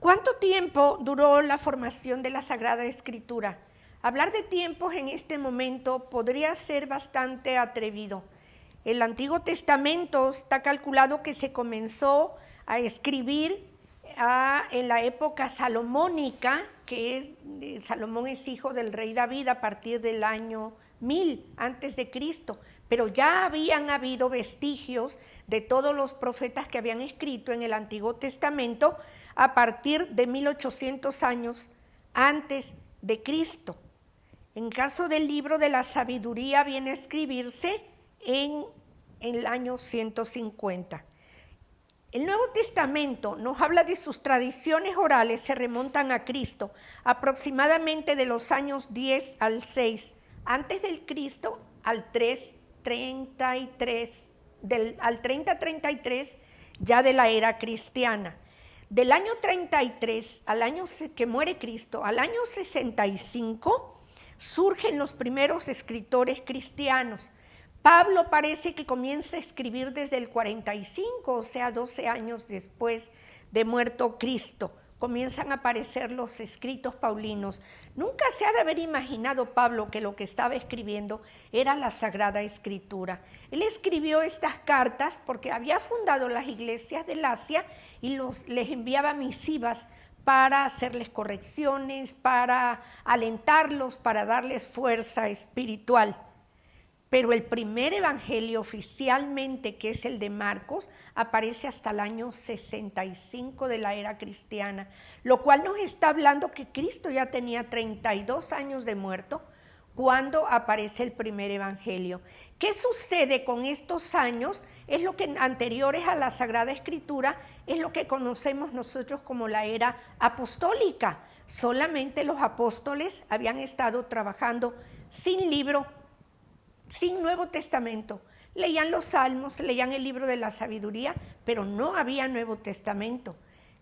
¿Cuánto tiempo duró la formación de la Sagrada Escritura? Hablar de tiempos en este momento podría ser bastante atrevido. El Antiguo Testamento está calculado que se comenzó a escribir en la época salomónica, Salomón es hijo del rey David a partir del año 1000 antes de Cristo, pero ya habían habido vestigios de todos los profetas que habían escrito en el Antiguo Testamento a partir de 1800 años antes de Cristo. En caso del libro de la sabiduría viene a escribirse en el año 150. El Nuevo Testamento nos habla de sus tradiciones orales, se remontan a Cristo, aproximadamente de los años 10 al 6, antes del Cristo al 333, al 30-33 ya de la era cristiana. Del año 33 al año que muere Cristo, al año 65, surgen los primeros escritores cristianos. Pablo parece que comienza a escribir desde el 45, o sea, 12 años después de muerto Cristo. Comienzan a aparecer los escritos paulinos. Nunca se ha de haber imaginado Pablo que lo que estaba escribiendo era la Sagrada Escritura. Él escribió estas cartas porque había fundado las iglesias del Asia y les enviaba misivas para hacerles correcciones, para alentarlos, para darles fuerza espiritual. Pero el primer evangelio oficialmente, que es el de Marcos, aparece hasta el año 65 de la era cristiana, lo cual nos está hablando que Cristo ya tenía 32 años de muerto cuando aparece el primer evangelio. ¿Qué sucede con estos años? Es lo que anteriores a la Sagrada Escritura, es lo que conocemos nosotros como la era apostólica. Solamente los apóstoles habían estado trabajando sin libro, sin Nuevo Testamento. Leían los Salmos, leían el libro de la sabiduría, pero no había Nuevo Testamento.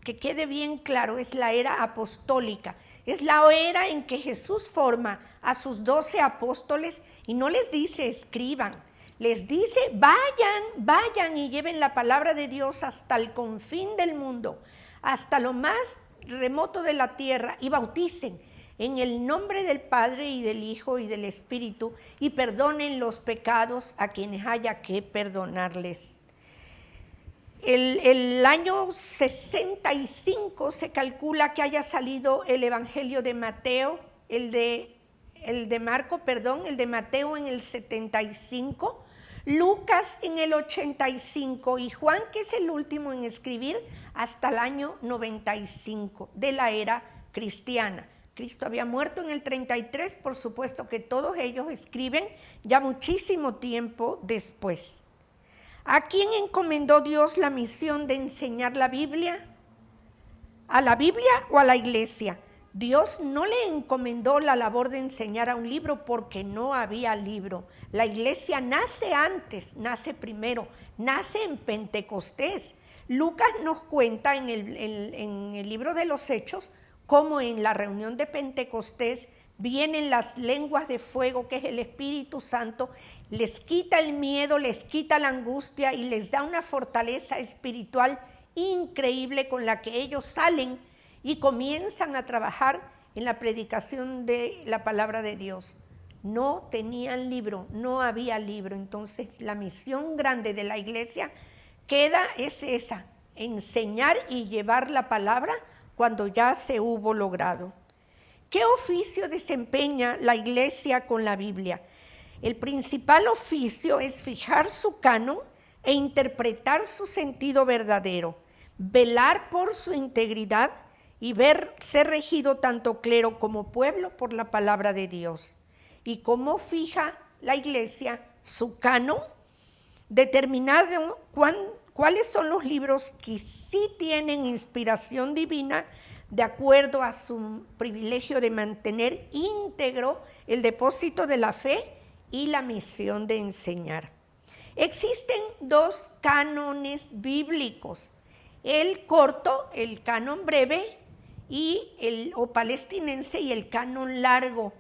Que quede bien claro, es la era apostólica. Es la era en que Jesús forma a sus 12 apóstoles y no les dice escriban, les dice vayan y lleven la palabra de Dios hasta el confín del mundo, hasta lo más remoto de la tierra y bauticen en el nombre del Padre y del Hijo y del Espíritu y perdonen los pecados a quienes haya que perdonarles. El año 65 se calcula que haya salido el Evangelio de Mateo, el de Mateo en el 75, Lucas en el 85 y Juan, que es el último en escribir, hasta el año 95 de la era cristiana. Cristo había muerto en el 33, por supuesto que todos ellos escriben ya muchísimo tiempo después. ¿A quién encomendó Dios la misión de enseñar la Biblia? ¿A la Biblia o a la iglesia? Dios no le encomendó la labor de enseñar a un libro porque no había libro. La iglesia nace antes, nace primero, nace en Pentecostés. Lucas nos cuenta en el libro de los Hechos cómo en la reunión de Pentecostés vienen las lenguas de fuego, que es el Espíritu Santo, les quita el miedo, les quita la angustia y les da una fortaleza espiritual increíble con la que ellos salen y comienzan a trabajar en la predicación de la palabra de Dios. No tenían libro, no había libro, entonces la misión grande de la iglesia es esa, enseñar y llevar la palabra cuando ya se hubo logrado. ¿Qué oficio desempeña la iglesia con la Biblia? El principal oficio es fijar su canon e interpretar su sentido verdadero, velar por su integridad y ser regido tanto clero como pueblo por la palabra de Dios. ¿Y cómo fija la iglesia su canon? Determinado cuáles son los libros que sí tienen inspiración divina de acuerdo a su privilegio de mantener íntegro el depósito de la fe y la misión de enseñar. Existen dos cánones bíblicos, el corto, el canon breve, o palestinense, y el canon largo.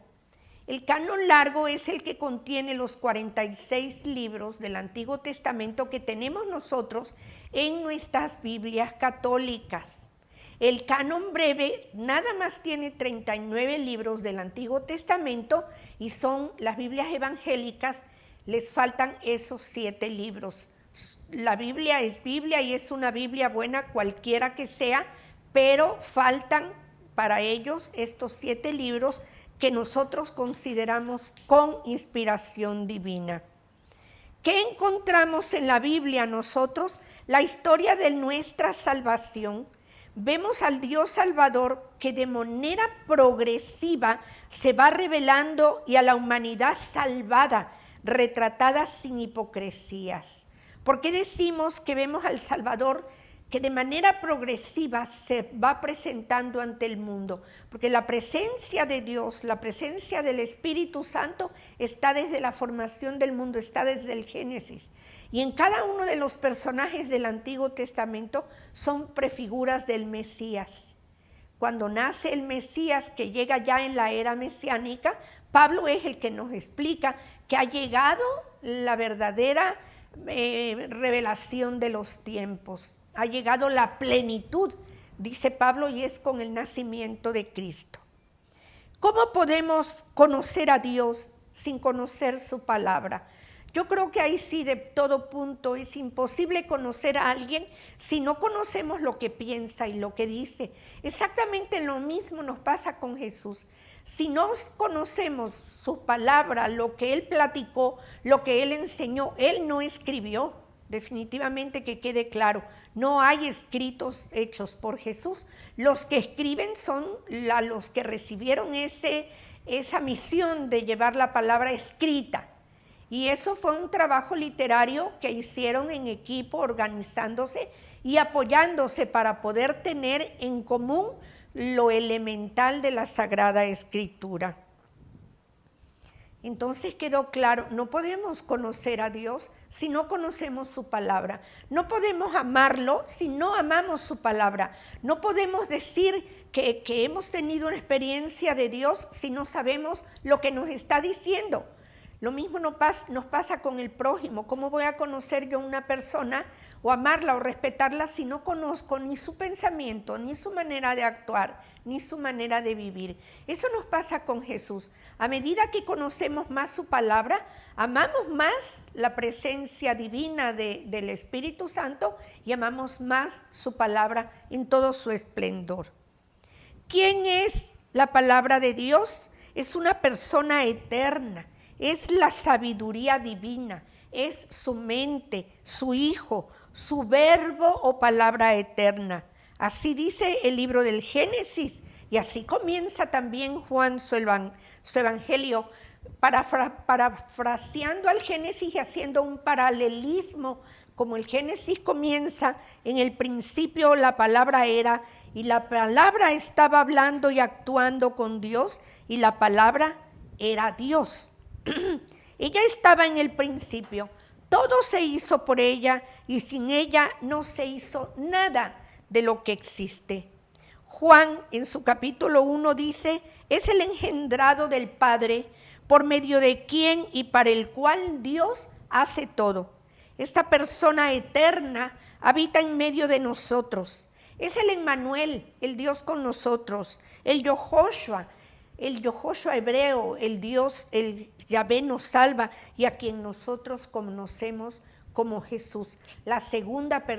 El canon largo es el que contiene los 46 libros del Antiguo Testamento que tenemos nosotros en nuestras Biblias católicas. El canon breve nada más tiene 39 libros del Antiguo Testamento y son las Biblias evangélicas, les faltan esos 7 libros. La Biblia es Biblia y es una Biblia buena cualquiera que sea, pero faltan para ellos estos 7 libros que nosotros consideramos con inspiración divina. ¿Qué encontramos en la Biblia nosotros? La historia de nuestra salvación. Vemos al Dios Salvador que de manera progresiva se va revelando y a la humanidad salvada, retratada sin hipocresías. ¿Por qué decimos que vemos al Salvador que de manera progresiva se va presentando ante el mundo? Porque la presencia de Dios, la presencia del Espíritu Santo está desde la formación del mundo, está desde el Génesis. Y en cada uno de los personajes del Antiguo Testamento son prefiguras del Mesías. Cuando nace el Mesías, que llega ya en la era mesiánica, Pablo es el que nos explica que ha llegado la verdadera revelación de los tiempos. Ha llegado la plenitud, dice Pablo, y es con el nacimiento de Cristo. ¿Cómo podemos conocer a Dios sin conocer su palabra? Yo creo que ahí sí, de todo punto, es imposible conocer a alguien si no conocemos lo que piensa y lo que dice. Exactamente lo mismo nos pasa con Jesús. Si no conocemos su palabra, lo que Él platicó, lo que Él enseñó, Él no escribió. Definitivamente que quede claro, no hay escritos hechos por Jesús. Los que escriben son los que recibieron esa misión de llevar la palabra escrita. Y eso fue un trabajo literario que hicieron en equipo, organizándose y apoyándose para poder tener en común lo elemental de la Sagrada Escritura. Entonces quedó claro, no podemos conocer a Dios si no conocemos su palabra. No podemos amarlo si no amamos su palabra. No podemos decir que hemos tenido una experiencia de Dios si no sabemos lo que nos está diciendo. Lo mismo nos pasa con el prójimo. ¿Cómo voy a conocer yo a una persona o amarla o respetarla si no conozco ni su pensamiento, ni su manera de actuar, ni su manera de vivir? Eso nos pasa con Jesús. A medida que conocemos más su palabra, amamos más la presencia divina del Espíritu Santo y amamos más su palabra en todo su esplendor. ¿Quién es la palabra de Dios? Es una persona eterna. Es la sabiduría divina, es su mente, su Hijo, su verbo o palabra eterna. Así dice el libro del Génesis y así comienza también Juan su evangelio, parafraseando al Génesis y haciendo un paralelismo. Como el Génesis comienza, en el principio la palabra era, y la palabra estaba hablando y actuando con Dios, y la palabra era Dios. Ella estaba en el principio, todo se hizo por ella y sin ella no se hizo nada de lo que existe. Juan en su capítulo 1 dice, es el engendrado del Padre, por medio de quien y para el cual Dios hace todo. Esta persona eterna habita en medio de nosotros. Es el Emmanuel, el Dios con nosotros, el Yehoshua hebreo, el Dios, el Yahvé nos salva y a quien nosotros conocemos como Jesús, la segunda persona